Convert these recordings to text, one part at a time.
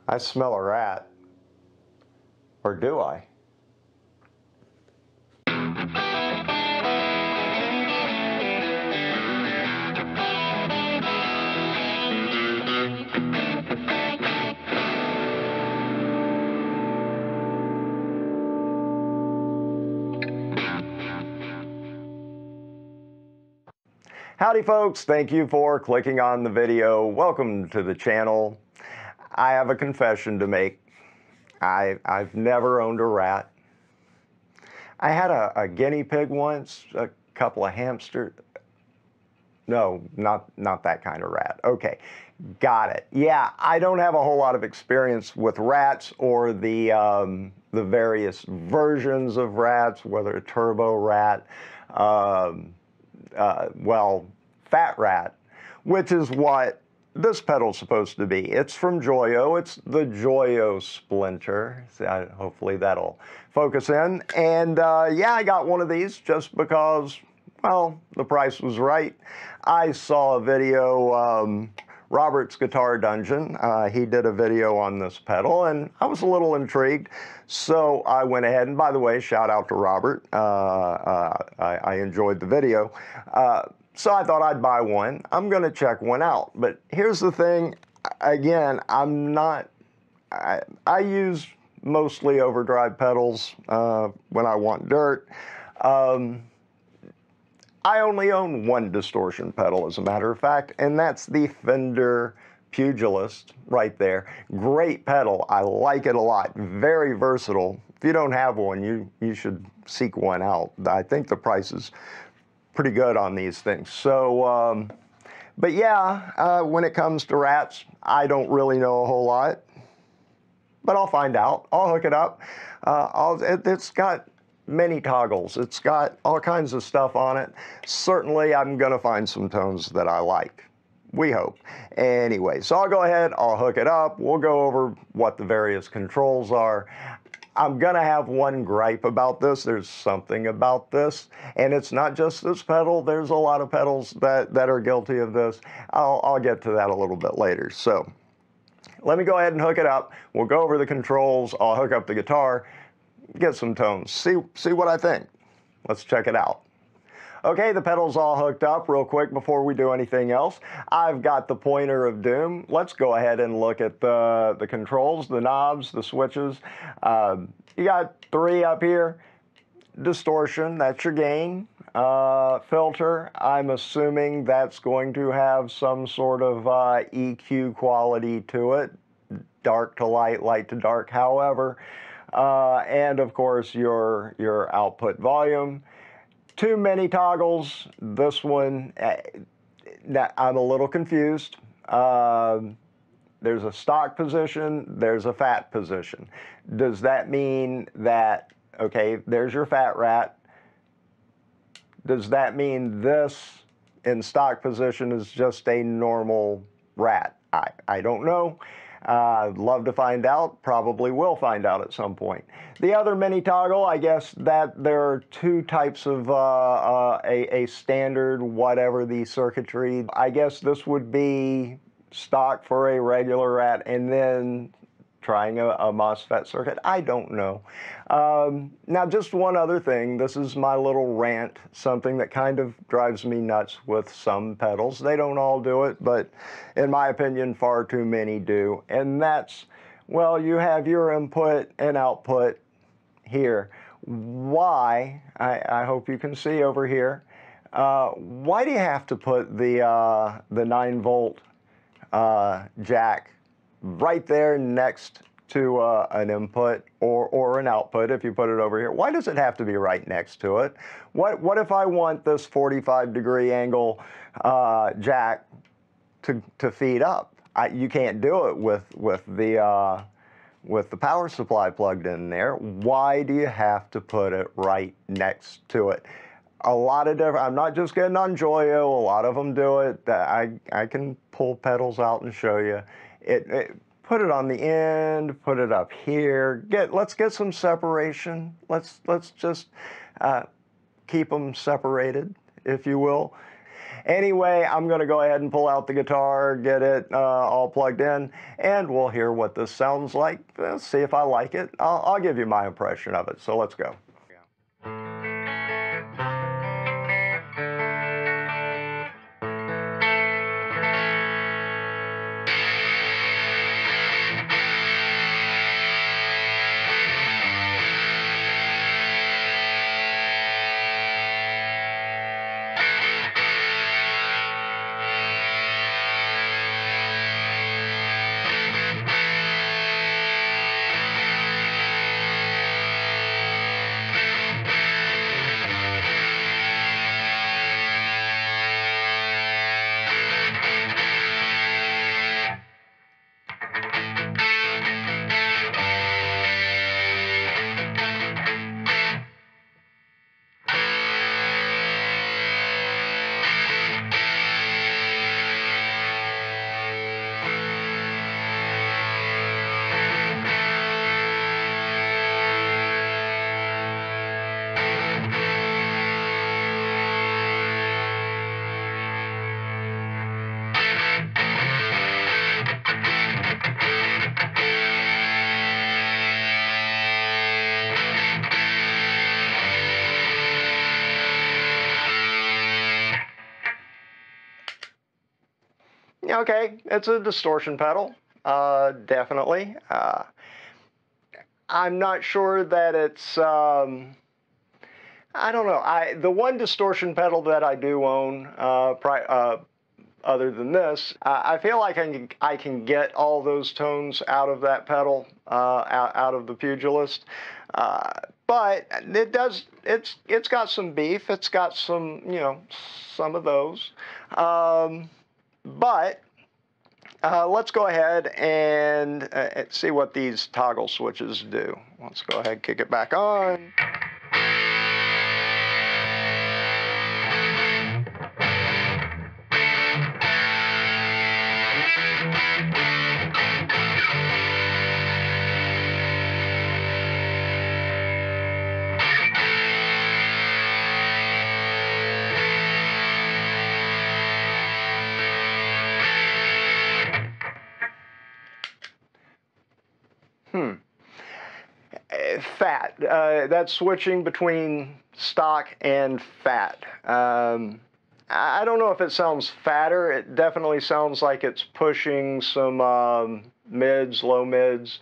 I smell a rat. Or do I? Howdy folks, thank you for clicking on the video. Welcome to the channel. I have a confession to make. I've never owned a rat. I had a guinea pig once, a couple of hamsters. No, not that kind of rat. Okay, got it. Yeah, I don't have a whole lot of experience with rats or the various versions of rats, whether a turbo rat, well, fat rat, which is what this pedal's supposed to be. It's from Joyo. It's the Joyo Splinter. See, hopefully that'll focus in. And yeah, I got one of these just because, well, the price was right. I saw a video, Robert's Guitar Dungeon. He did a video on this pedal, and I was a little intrigued. So I went ahead, and by the way, shout out to Robert. I enjoyed the video. So I thought I'd buy one. I'm going to check one out. But here's the thing. Again, I use mostly overdrive pedals when I want dirt. I only own one distortion pedal, as a matter of fact, and that's the Fender Pugilist right there. Great pedal. I like it a lot. Very versatile. If you don't have one, you should seek one out. I think the price is pretty good on these things. So, but yeah, when it comes to rats, I don't really know a whole lot, but I'll find out. I'll hook it up. It's got many toggles. It's got all kinds of stuff on it. Certainly, I'm going to find some tones that I like. We hope. Anyway, so I'll go ahead, I'll hook it up. We'll go over what the various controls are. I'm going to have one gripe about this. There's something about this, and it's not just this pedal. There's a lot of pedals that are guilty of this. I'll get to that a little bit later. So let me go ahead and hook it up. We'll go over the controls. I'll hook up the guitar, get some tones, see what I think. Let's check it out. Okay, the pedal's all hooked up. Real quick before we do anything else, I've got the pointer of doom. Let's go ahead and look at the controls, the knobs, the switches. You got 3 up here. Distortion, that's your gain. Filter, I'm assuming that's going to have some sort of EQ quality to it. Dark to light, light to dark, however. And of course your output volume. Too many toggles. This one, I'm a little confused. There's a stock position, there's a fat position. Does that mean that, okay, there's your fat rat. Does that mean this in stock position is just a normal rat? I don't know. I'd love to find out, probably will find out at some point. The other mini toggle, I guess that there are 2 types of a standard, whatever the circuitry. I guess this would be stock for a regular rat and then trying a MOSFET circuit. I don't know. Now, just one other thing. This is my little rant, something that kind of drives me nuts with some pedals. They don't all do it, but in my opinion, far too many do. And that's, well, you have your input and output here. Why, I hope you can see over here, why do you have to put the 9-volt jack right there next to an input or an output if you put it over here? Why does it have to be right next to it? What if I want this 45-degree angle jack to feed up? You can't do it with the power supply plugged in there. Why do you have to put it right next to it? A lot of different, I'm not just getting on Joyo, a lot of them do it. I can pull pedals out and show you. Put it on the end, put it up here. Let's get some separation. Let's just keep them separated, if you will. Anyway, I'm going to go ahead and pull out the guitar, get it all plugged in, and we'll hear what this sounds like. See if I like it. I'll give you my impression of it. So let's go. Okay, it's a distortion pedal, definitely. I'm not sure that it's, I don't know. The one distortion pedal that I do own, other than this, I feel like I can get all those tones out of that pedal, out of the Pugilist. But it's got some beef. It's got some, some of those. But let's go ahead and see what these toggle switches do. Let's go ahead and kick it back on. Fat. That's switching between stock and fat. I don't know if it sounds fatter. It definitely sounds like it's pushing some mids, low mids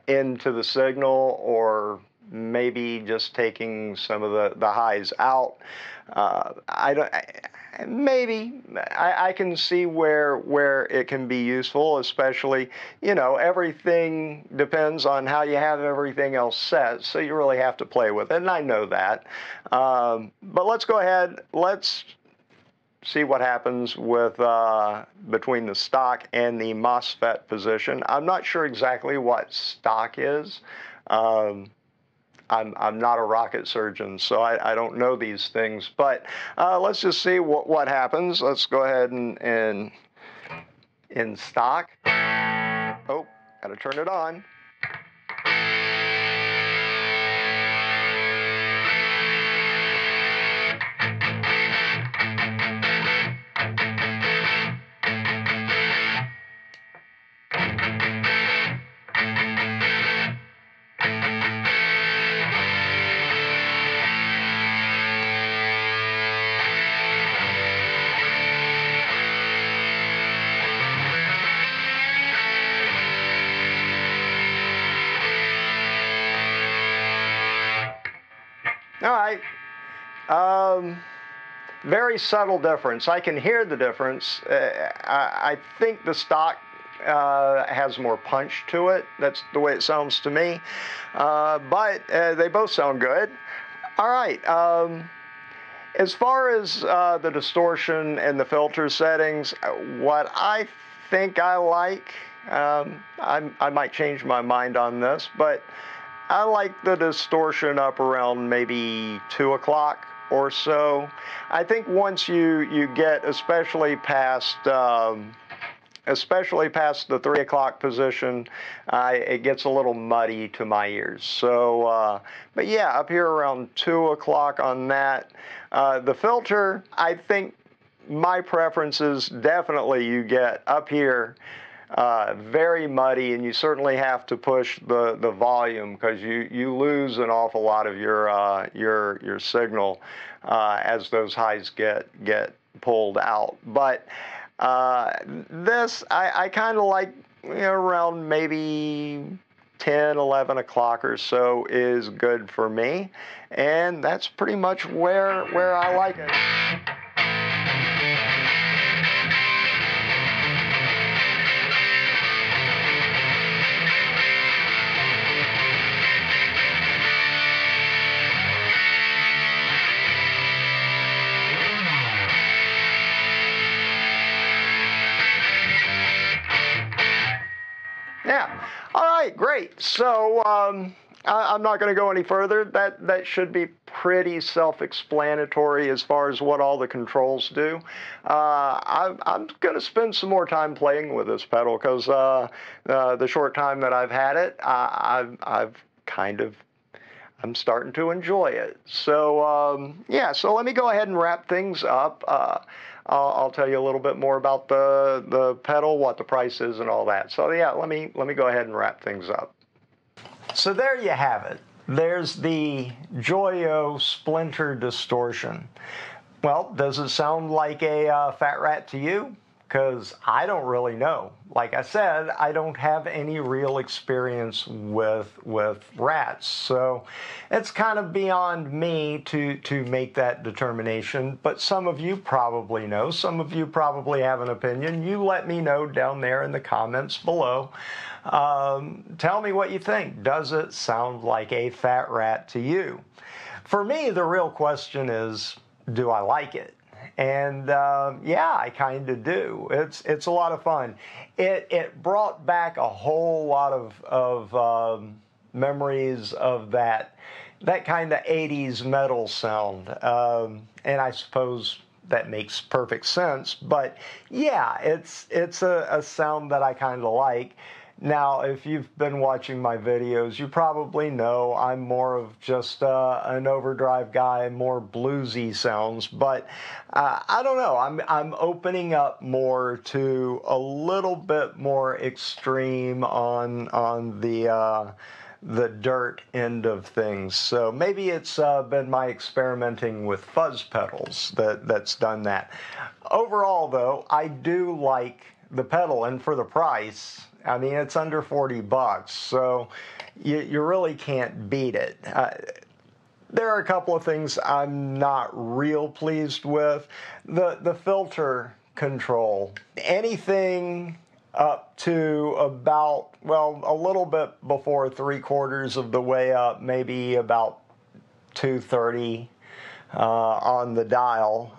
into the signal, or maybe just taking some of the highs out. I can see where it can be useful, especially, everything depends on how you have everything else set, so you really have to play with it, and I know that. But let's go ahead, let's see what happens with between the stock and the MOSFET position. I'm not sure exactly what stock is. I'm not a rocket surgeon, so I don't know these things. But let's just see what happens. Let's go ahead and in stock. Oh, gotta turn it on. All right. Very subtle difference. I can hear the difference. I think the stock has more punch to it. That's the way it sounds to me. But they both sound good. All right. As far as the distortion and the filter settings, what I think I like, I might change my mind on this, but I like the distortion up around maybe 2 o'clock or so. I think once you get especially past the 3 o'clock position, it gets a little muddy to my ears. So, but yeah, up here around 2 o'clock on that. The filter, I think my preference is definitely you get up here very muddy, and you certainly have to push the volume, because you lose an awful lot of your signal as those highs get pulled out. But this I kind of like, around maybe 10, 11 o'clock or so is good for me, and that's pretty much where I like it. Yeah. All right, great. So I'm not going to go any further. That should be pretty self-explanatory as far as what all the controls do. I'm going to spend some more time playing with this pedal, because the short time that I've had it, I'm starting to enjoy it. So yeah, so let me go ahead and wrap things up. I'll tell you a little bit more about the pedal, what the price is, and all that. So yeah, let me go ahead and wrap things up. So there you have it. There's the Joyo Splinter Distortion. Well, does it sound like a Fat Rat to you? Because I don't really know. Like I said, I don't have any real experience with rats, so it's kind of beyond me to make that determination. But some of you probably know. Some of you probably have an opinion. You let me know down there in the comments below. Tell me what you think. Does it sound like a Fat Rat to you? For me, the real question is, do I like it? And yeah, I kind of do. It's a lot of fun. It brought back a whole lot of memories of that kind of 80s metal sound, and I suppose that makes perfect sense. But yeah, it's a sound that I kind of like. Now, if you've been watching my videos, you probably know I'm more of just an overdrive guy, more bluesy sounds. But I don't know. I'm opening up more to a little bit more extreme on the dirt end of things. So maybe it's been my experimenting with fuzz pedals that's done that. Overall, though, I do like the pedal, and for the price, I mean, it's under 40 bucks, so you really can't beat it. There are a couple of things I'm not real pleased with. The filter control. Anything up to about, well, a little bit before 3/4 of the way up, maybe about 230 on the dial.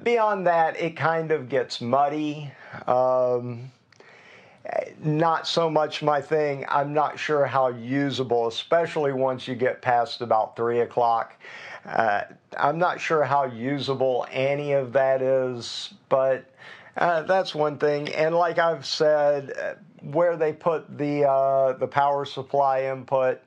Beyond that, it kind of gets muddy. Not so much my thing. I'm not sure how usable, especially once you get past about 3 o'clock. I'm not sure how usable any of that is, but that's one thing. And like I've said, where they put the power supply input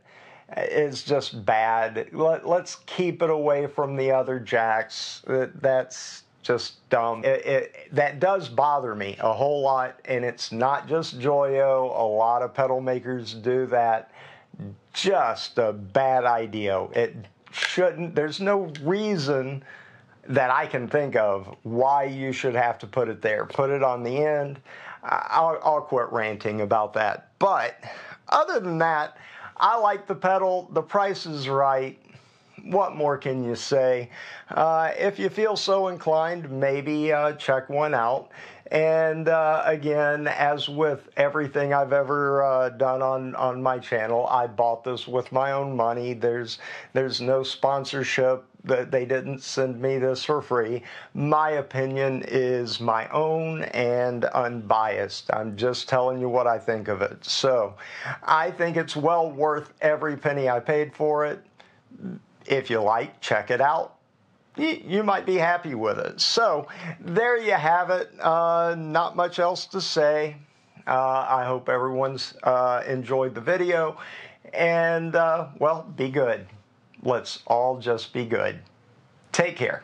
is just bad. Let's keep it away from the other jacks. That's just dumb. That does bother me a whole lot, and it's not just Joyo. A lot of pedal makers do that. Just a bad idea. It shouldn't. There's no reason that I can think of why you should have to put it there. Put it on the end. I'll quit ranting about that. But other than that, I like the pedal. The price is right. What more can you say? If you feel so inclined, maybe check one out. And again, as with everything I've ever done on my channel, I bought this with my own money. There's no sponsorship. They didn't send me this for free. My opinion is my own and unbiased. I'm just telling you what I think of it. So I think it's well worth every penny I paid for it. If you like, check it out. You might be happy with it. So there you have it. Not much else to say. I hope everyone's enjoyed the video. And, well, be good. Let's all just be good. Take care.